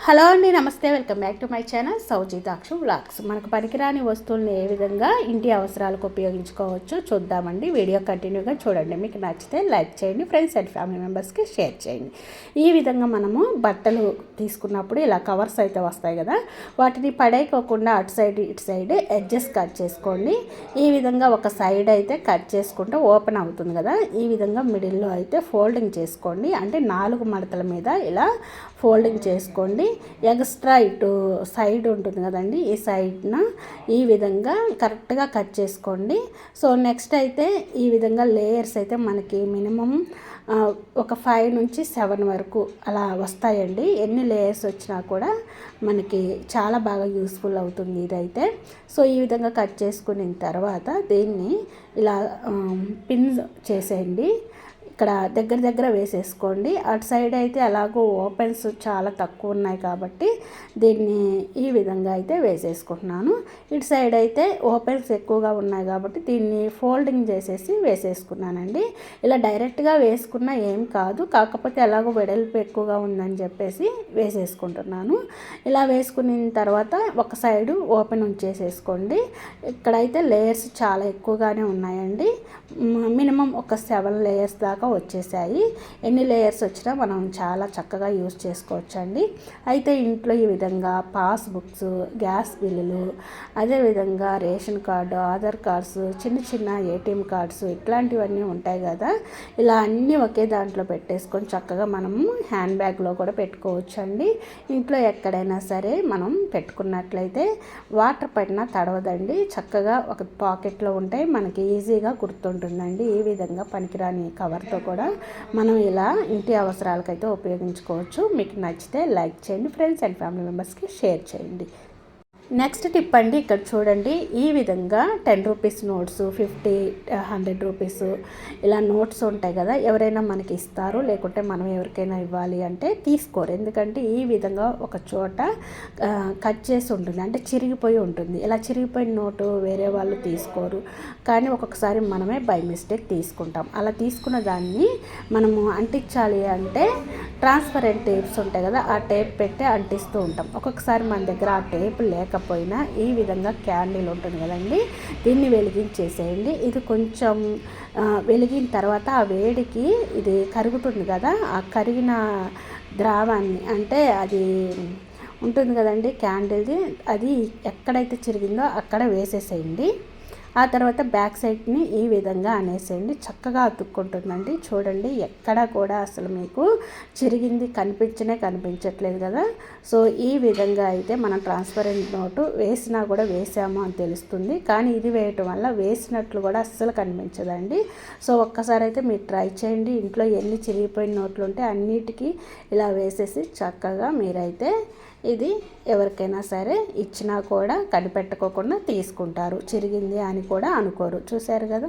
Hello అండి, నమస్తే. Welcome back to my channel సౌజీతాక్షు వ్లాగ్స్. మనకు పనికిరాని వస్తువులను ఏ విధంగా ఇంటి అవసరాలకు ఉపయోగించుకోవచ్చో చూద్దామండి. వీడియో కంటిన్యూగా చూడండి. మీకు నచ్చితే లైక్ చేయండి, ఫ్రెండ్స్ అండ్ ఫ్యామిలీ మెంబర్స్కి షేర్ చేయండి. ఈ విధంగా మనము బట్టలు తీసుకున్నప్పుడు ఇలా కవర్స్ అయితే వస్తాయి కదా, వాటిని పడేయకోకుండా అటు సైడ్ ఇటు సైడ్ ఎడ్జెస్ కట్ చేసుకోండి. ఈ విధంగా ఒక సైడ్ అయితే కట్ చేసుకుంటే ఓపెన్ అవుతుంది కదా, ఈ విధంగా మిడిల్లో అయితే ఫోల్డింగ్ చేసుకోండి. అంటే 4 మడతల మీద ఇలా ఫోల్డింగ్ చేసుకోండి. ఎక్స్ట్రా ఇటు సైడ్ ఉంటుంది కదండి, ఈ సైడ్న ఈ విధంగా కరెక్ట్గా కట్ చేసుకోండి. సో నెక్స్ట్ అయితే ఈ విధంగా లేయర్స్ అయితే మనకి మినిమం ఒక 5 నుంచి 7 వరకు అలా వస్తాయండి. ఎన్ని లేయర్స్ వచ్చినా కూడా మనకి చాలా బాగా యూస్ఫుల్ అవుతుంది ఇదైతే. సో ఈ విధంగా కట్ చేసుకున్న తర్వాత దీన్ని ఇలా పిన్స్ చేసేయండి. ఇక్కడ దగ్గర వేసేసుకోండి. అటు సైడ్ అయితే అలాగూ ఓపెన్స్ చాలా తక్కువ ఉన్నాయి కాబట్టి దీన్ని ఈ విధంగా అయితే వేసేసుకుంటున్నాను. ఇటు సైడ్ అయితే ఓపెన్స్ ఎక్కువగా ఉన్నాయి కాబట్టి దీన్ని ఫోల్డింగ్ చేసేసి వేసేసుకున్నానండి. ఇలా డైరెక్ట్గా వేసుకున్నా ఏం కాదు, కాకపోతే ఎలాగో వెడల్పు ఎక్కువగా ఉందని చెప్పేసి వేసేసుకుంటున్నాను. ఇలా వేసుకున్న తర్వాత ఒక సైడు ఓపెన్ ఉంచేసేసుకోండి. ఇక్కడైతే లేయర్స్ చాలా ఎక్కువగానే ఉన్నాయండి. మినిమం ఒక 7 లేయర్స్ దాకా వచ్చేసాయి. ఎన్ని లేయర్స్ వచ్చినా మనం చాలా చక్కగా యూజ్ చేసుకోవచ్చండి. అయితే ఇంట్లో ఈ విధంగా పాస్బుక్స్, గ్యాస్ బిల్లులు, అదేవిధంగా రేషన్ కార్డు, ఆధార్ కార్డ్స్, చిన్న ఏటీఎం కార్డ్స్ ఇట్లాంటివన్నీ ఉంటాయి కదా, ఇలా అన్నీ ఒకే దాంట్లో పెట్టేసుకొని చక్కగా మనము హ్యాండ్ బ్యాగ్లో కూడా పెట్టుకోవచ్చండి. ఇంట్లో ఎక్కడైనా సరే మనం పెట్టుకున్నట్లయితే వాటర్ పడినా తడవదండి. చక్కగా ఒక పాకెట్లో ఉంటే మనకి ఈజీగా గుర్తుంటుందండి. ఈ విధంగా పనికిరాని కవర్తో కూడా మనం ఇలా ఇంటి అవసరాలకైతే ఉపయోగించుకోవచ్చు. మీకు నచ్చితే లైక్ చేయండి, ఫ్రెండ్స్ అండ్ ఫ్యామిలీ మెంబర్స్కి షేర్ చేయండి. నెక్స్ట్ టిప్ అండి, ఇక్కడ చూడండి. ఈ విధంగా 10 రూపీస్ నోట్స్, 50, 100 రూపీస్ ఇలా నోట్స్ ఉంటాయి కదా, ఎవరైనా మనకి ఇస్తారు, లేకుంటే మనం ఎవరికైనా ఇవ్వాలి అంటే తీసుకోరు. ఎందుకంటే ఈ విధంగా ఒక చోట కట్ చేసి ఉంటుంది, అంటే చిరిగిపోయి ఉంటుంది. ఇలా చిరిగిపోయిన నోటు వేరే వాళ్ళు తీసుకోరు, కానీ ఒక్కొక్కసారి మనమే బై మిస్టేక్ తీసుకుంటాం. అలా తీసుకున్న దాన్ని మనము అంటించాలి అంటే ట్రాన్స్పరెంట్ టేప్స్ ఉంటాయి కదా, ఆ టేప్ పెట్టి అంటిస్తూ ఉంటాం. ఒక్కొక్కసారి మన దగ్గర ఆ టేప్ లేకపోయినా ఈ విధంగా క్యాండిల్ ఉంటుంది కదండి, దీన్ని వెలిగించేసేయండి. ఇది కొంచెం వెలిగిన తర్వాత ఆ వేడికి ఇది కరుగుతుంది కదా, ఆ కరిగిన ద్రావాన్ని అంటే అది ఉంటుంది కదండి క్యాండిల్ది, అది ఎక్కడైతే చిరిగిందో అక్కడ వేసేసేయండి. ఆ తర్వాత బ్యాక్ సైడ్ని ఈ విధంగా అనేసేయండి. చక్కగా అతుక్కుంటుందండి. చూడండి, ఎక్కడ కూడా అసలు మీకు చిరిగింది కనిపించట్లేదు కదా. సో ఈ విధంగా అయితే మనం ట్రాన్స్పరెంట్ నోటు వేసినా కూడా వేసాము అని తెలుస్తుంది, కానీ ఇది వేయటం వల్ల వేసినట్లు కూడా అస్సలు కనిపించదండి. సో ఒక్కసారి అయితే మీరు ట్రై చేయండి. ఇంట్లో ఎన్ని చిరిగిపోయిన నోట్లు ఉంటే అన్నిటికీ ఇలా వేసేసి చక్కగా మీరైతే ఇది ఎవరికైనా సరే ఇచ్చినా కూడా కనిపెట్టుకోకుండా తీసుకుంటారు, చిరిగింది అని కూడా అనుకోరు. చూశారు కదా.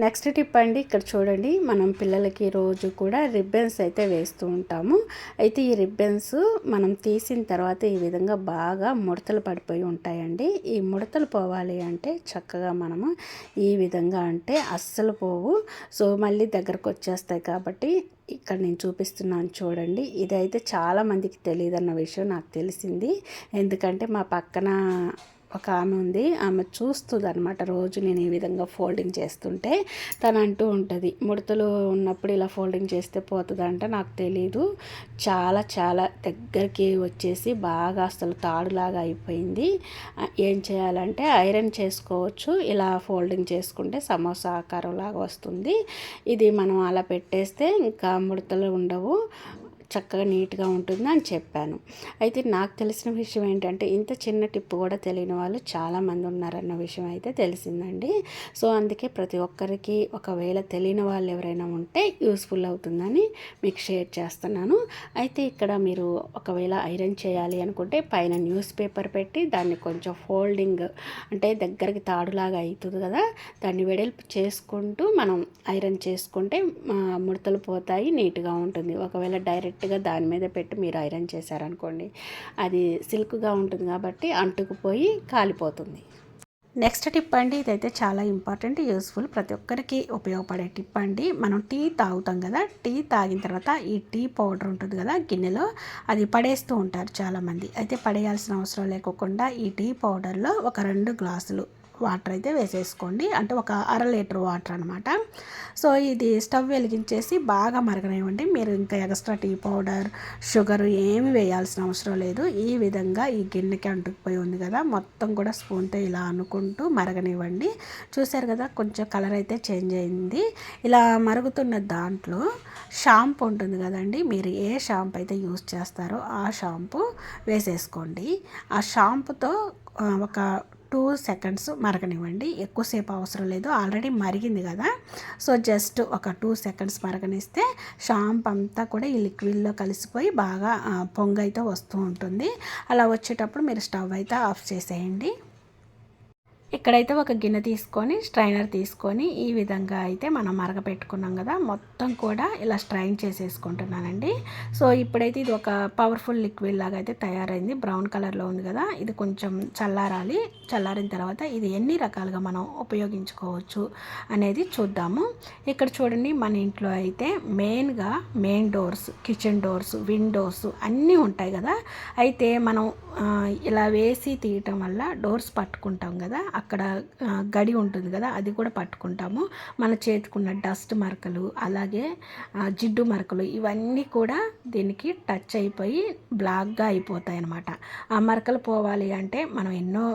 నెక్స్ట్ టిప్ అండి, ఇక్కడ చూడండి. మనం పిల్లలకి రోజు కూడా రిబ్బన్స్ అయితే వేస్తూ ఉంటాము. అయితే ఈ రిబ్బన్స్ మనం తీసిన తర్వాత ఈ విధంగా బాగా ముడతలు పడిపోయి ఉంటాయండి. ఈ ముడతలు పోవాలి అంటే చక్కగా మనము ఈ విధంగా అంటే అస్సలు పోవు. సో మళ్ళీ దగ్గరకు వచ్చేస్తాయి కాబట్టి ఇక్కడ నేను చూపిస్తున్నాను చూడండి. ఇదైతే చాలామందికి తెలియదన్న విషయం నాకు తెలిసింది. ఎందుకంటే మా పక్కన ఒక ఆమె ఉంది, ఆమె చూస్తుంది అనమాట. రోజు నేను ఈ విధంగా ఫోల్డింగ్ చేస్తుంటే తను అంటూ ఉంటుంది, ముడతలు ఉన్నప్పుడు ఇలా ఫోల్డింగ్ చేస్తే పోతుందంట. నాకు తెలీదు, చాలా దగ్గరికి వచ్చేసి బాగా అసలు తాడులాగా అయిపోయింది. ఏం చేయాలంటే ఐరన్ చేసుకోవచ్చు. ఇలా ఫోల్డింగ్ చేసుకుంటే సమోసా ఆకారం లాగా వస్తుంది. ఇది మనం అలా పెట్టేస్తే ఇంకా ముడతలు ఉండవు, చక్కగా నీట్గా ఉంటుంది అని చెప్పాను. అయితే నాకు తెలిసిన విషయం ఏంటంటే ఇంత చిన్న టిప్ కూడా తెలియని వాళ్ళు చాలామంది ఉన్నారన్న విషయం అయితే తెలిసిందండి. సో అందుకే ప్రతి ఒక్కరికి ఒకవేళ తెలియని వాళ్ళు ఎవరైనా ఉంటే యూస్ఫుల్ అవుతుందని మీకు షేర్ చేస్తున్నాను. అయితే ఇక్కడ మీరు ఒకవేళ ఐరన్ చేయాలి అనుకుంటే పైన న్యూస్ పేపర్ పెట్టి దాన్ని కొంచెం ఫోల్డింగ్ అంటే దగ్గరికి తాడులాగా అవుతుంది కదా, దాన్ని వెడల్పు చేసుకుంటూ మనం ఐరన్ చేసుకుంటే ముడతలు పోతాయి, నీట్గా ఉంటుంది. ఒకవేళ డైరెక్ట్గా దాని మీద పెట్టి మీరు ఐరన్ చేశారనుకోండి, అది సిల్క్గా ఉంటుంది కాబట్టి అంటుకుపోయి కాలిపోతుంది. నెక్స్ట్ టిప్ అండి, ఇదైతే చాలా ఇంపార్టెంట్, యూస్ఫుల్, ప్రతి ఒక్కరికి ఉపయోగపడే టిప్ అండి. మనం టీ తాగుతాం కదా, టీ తాగిన తర్వాత ఈ టీ పౌడర్ ఉంటుంది కదా గిన్నెలో, అది పడేస్తూ ఉంటారు చాలామంది. అయితే పడేయాల్సిన అవసరం లేకోకుండా ఈ టీ పౌడర్లో ఒక 2 గ్లాసులు వాటర్ అయితే వేసేసుకోండి, అంటే ఒక అర లీటర్ వాటర్ అనమాట. సో ఇది స్టవ్ వెలిగించేసి బాగా మరగనివ్వండి. మీరు ఇంకా ఎక్స్ట్రా టీ పౌడర్, షుగర్ ఏమి వేయాల్సిన అవసరం లేదు. ఈ విధంగా ఈ గిన్నెకి అంటుకుపోయి ఉంది కదా, మొత్తం కూడా స్పూన్తో ఇలా అనుకుంటూ మరగనివ్వండి. చూసారు కదా, కొంచెం కలర్ అయితే చేంజ్ అయింది. ఇలా మరుగుతున్న దాంట్లో షాంపూ ఉంటుంది కదండి, మీరు ఏ షాంపూ అయితే యూస్ చేస్తారో ఆ షాంపూ వేసేసుకోండి. ఆ షాంపూతో ఒక 2 సెకండ్స్ మరగనివ్వండి, ఎక్కువసేపు అవసరం లేదు, ఆల్రెడీ మరిగింది కదా. సో జస్ట్ ఒక 2 సెకండ్స్ మరగనిస్తే షాంపూ అంతా కూడా ఈ లిక్విడ్లో కలిసిపోయి బాగా పొంగైతే వస్తూ ఉంటుంది. అలా వచ్చేటప్పుడు మీరు స్టవ్ అయితే ఆఫ్ చేసేయండి. ఇక్కడైతే ఒక గిన్నె తీసుకొని, స్ట్రైనర్ తీసుకొని, ఈ విధంగా అయితే మనం మరగపెట్టుకున్నాం కదా, మొత్తం కూడా ఇలా స్ట్రైన్ చేసేసుకుంటున్నానండి. సో ఇప్పుడైతే ఇది ఒక పవర్ఫుల్ లిక్విడ్ లాగా అయితే తయారైంది, బ్రౌన్ కలర్లో ఉంది కదా. ఇది కొంచెం చల్లారాలి. చల్లారిన తర్వాత ఇది ఎన్ని రకాలుగా మనం ఉపయోగించుకోవచ్చు అనేది చూద్దాము. ఇక్కడ చూడండి, మన ఇంట్లో అయితే main doors, kitchen doors, Windows అన్నీ ఉంటాయి కదా. అయితే మనం ఇలా వేసి తీయటం వల్ల డోర్స్ పట్టుకుంటాం కదా, అక్కడ గడి ఉంటుంది కదా, అది కూడా పట్టుకుంటాము. మన చేతికున్న డస్ట్ మరకలు, అలాగే జిడ్డు మరకలు, ఇవన్నీ కూడా దీనికి టచ్ అయిపోయి బ్లాక్గా అయిపోతాయి అన్నమాట. ఆ మరకలు పోవాలి అంటే మనం ఎన్నో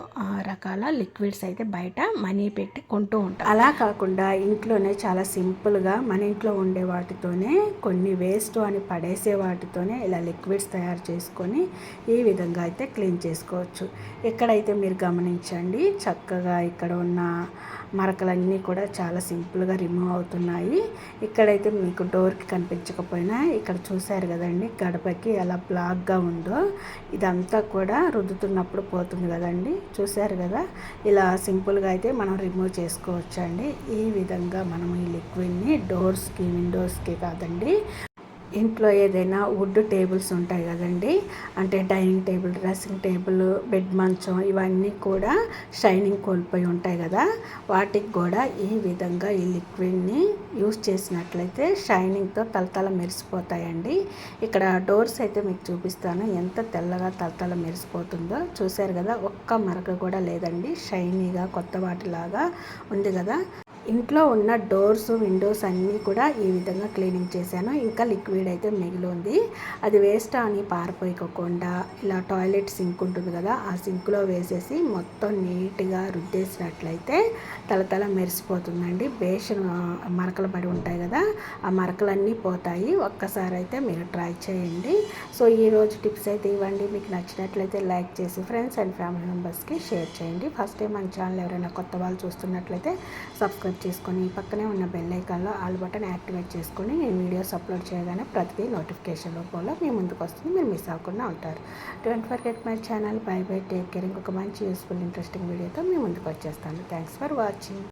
రకాల లిక్విడ్స్ అయితే బయట మనీ పెట్టి కొంటూ ఉంటాం. అలా కాకుండా ఇంట్లోనే చాలా సింపుల్గా మన ఇంట్లో ఉండే వాటితోనే, కొన్ని వేస్ట్ అని పడేసే వాటితోనే ఇలా లిక్విడ్స్ తయారు చేసుకొని ఈ విధంగా అయితే క్లీన్ చేసుకోవచ్చు. ఇక్కడైతే మీరు గమనించండి, చక్కగా ఇక్కడ ఉన్న మరకలన్నీ కూడా చాలా సింపుల్గా రిమూవ్ అవుతున్నాయి. ఇక్కడైతే మీకు డోర్కి కనిపించకపోయినా ఇక్కడ చూశారు కదండి, గడపకి ఎలా బ్లాక్గా ఉందో, ఇదంతా కూడా రుద్దుతున్నప్పుడు పోతుంది కదండి, చూశారు కదా. ఇలా సింపుల్గా అయితే మనం రిమూవ్ చేసుకోవచ్చు అండి. ఈ విధంగా మనం ఈ లిక్విడ్ని డోర్స్కి, విండోస్కి కాదండి, ఇంట్లో ఏదైనా వుడ్ టేబుల్స్ ఉంటాయి కదండి, అంటే dining table, dressing table, bed మంచం, ఇవన్నీ కూడా షైనింగ్ కోల్పోయి ఉంటాయి కదా, వాటికి కూడా ఈ విధంగా ఈ లిక్విడ్ని యూస్ చేసినట్లయితే షైనింగ్తో తలతల మెరిసిపోతాయండి. ఇక్కడ డోర్స్ అయితే మీకు చూపిస్తాను, ఎంత తెల్లగా తలతల మెరిసిపోతుందో చూశారు కదా. ఒక్క మరక కూడా లేదండి, షైనీగా కొత్త వాటిలాగా ఉంది కదా. ఇంట్లో ఉన్న డోర్స్, విండోస్ అన్నీ కూడా ఈ విధంగా క్లీనింగ్ చేశాను. ఇంకా లిక్విడ్ అయితే మిగిలి ఉంది, అది వేస్ట్ అని పారిపోయిపోకుండా ఇలా టాయిలెట్ సింక్ ఉంటుంది కదా, ఆ సింక్లో వేసేసి మొత్తం నీట్గా రుద్దేసినట్లయితే తలతల మెరిసిపోతుందండి. బేషన్ మరకలు పడి ఉంటాయి కదా, ఆ మరకలన్నీ పోతాయి. ఒక్కసారి అయితే మీరు ట్రై చేయండి. సో ఈరోజు టిప్స్ అయితే ఇవ్వండి. మీకు నచ్చినట్లయితే లైక్ చేసి ఫ్రెండ్స్ అండ్ ఫ్యామిలీ మెంబర్స్కి షేర్ చేయండి. ఫస్ట్ టైం మన ఛానల్ ఎవరైనా కొత్త వాళ్ళు చూస్తున్నట్లయితే సబ్స్క్రైబ్ చేసుకొని పక్కనే ఉన్న బెల్ ఐకాన్లో ఆల్ బటన్ యాక్టివేట్ చేసుకొని నేను వీడియోస్ అప్లోడ్ చేయగానే ప్రతి నోటిఫికేషన్ రూపంలో మీ ముందుకు వస్తుంది, మీరు మిస్ అవ్వకుండా ఉంటారు. Don't forget my channel. By by, take care. ఇంకొక మంచి యూస్ఫుల్ ఇంట్రెస్టింగ్ వీడియోతో మీ ముందుకు వచ్చేస్తాను. Thanks for watching.